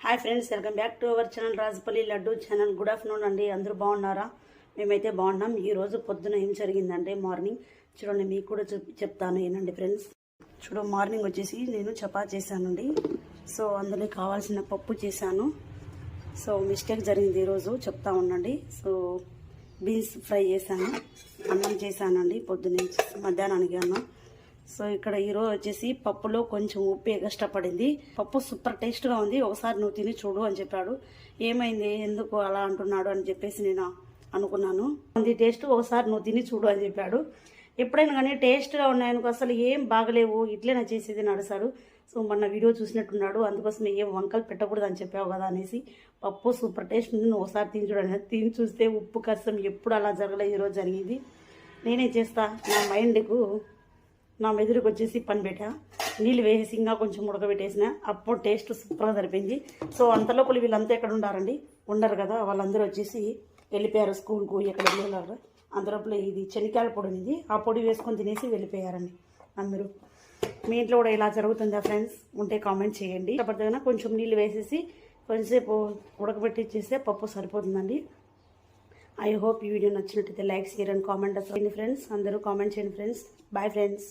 Hi friends, welcome back to our channel Rajapalli laddu channel. Good afternoon అండి. అందరూ బాగున్నారా? మేమైతే బాగున్నాం. ఈరోజు పొద్దున ఏం జరిగిందంటే మార్నింగ్ చూడండి, మీకు కూడా చెప్తాను ఏనండి ఫ్రెండ్స్. మార్నింగ్ వచ్చేసి నేను చపాతీ చేశానండి. సో అందులో కావాల్సిన పప్పు చేశాను. సో మిస్టేక్ జరిగింది ఈరోజు, చెప్తా ఉండండి. సో బీన్స్ ఫ్రై చేశాను, అన్నం చేశానండి పొద్దున్నే, మధ్యాహ్నానికి అన్నం. సో ఇక్కడ ఈరోజు వచ్చేసి పప్పులో కొంచెం ఉప్పు ఎగస్ట్రా పడింది. పప్పు సూపర్ టేస్ట్గా ఉంది, ఒకసారి నువ్వు తిని చూడు అని చెప్పాడు. ఏమైంది, ఎందుకు అలా అంటున్నాడు అని చెప్పేసి నేను అనుకున్నాను. ఉంది టేస్ట్, ఒకసారి నువ్వు తిని చూడు అని చెప్పాడు. ఎప్పుడైనా కానీ టేస్ట్గా ఉన్నాయనుకో అసలు ఏం బాగలేవు, ఇట్లైనా చేసేది నడుసాడు. సో మొన్న వీడియో చూసినట్టున్నాడు, అందుకోసం ఏం వంకలు పెట్టకూడదు అని చెప్పావు కదా అనేసి. పప్పు సూపర్ టేస్ట్ ఉంది, నువ్వు ఒకసారి తిని చూడండి. తిని చూస్తే ఉప్పు కష్టం ఎప్పుడు అలా జరగలేదు, ఈరోజు జరిగింది. నేనేం చేస్తా, నా మెదురుకు వచ్చేసి పని పెట్టా, నీళ్ళు వేసేసి ఇంకా కొంచెం ఉడకబెట్టేసిన, అప్పుడు టేస్ట్ సూపర్గా సరిపోయింది. సో అంతలోపల వీళ్ళంతా ఎక్కడ ఉండారండి, ఉండరు కదా, వాళ్ళందరూ వచ్చేసి వెళ్ళిపోయారు స్కూల్కు, ఎక్కడ వెళ్ళారు. అంతలోపల ఇది శనగకాయల పొడి ఉంది, ఆ పొడి వేసుకొని తినేసి వెళ్ళిపోయారండి అందరూ. మీ ఇంట్లో కూడా ఇలా జరుగుతుందా ఫ్రెండ్స్? ఉంటే కామెంట్ చేయండి. పడుతుందా కొంచెం నీళ్ళు వేసేసి కొంచెంసేపు ఉడకబెట్టిచ్చేస్తే పప్పు సరిపోతుందండి. ఐ హోప్ ఈ వీడియో నచ్చినట్టయితే లైక్, షేర్ అండ్ కామెంట్ చేయండి ఫ్రెండ్స్. అందరూ కామెంట్ చేయండి ఫ్రెండ్స్. Bye friends.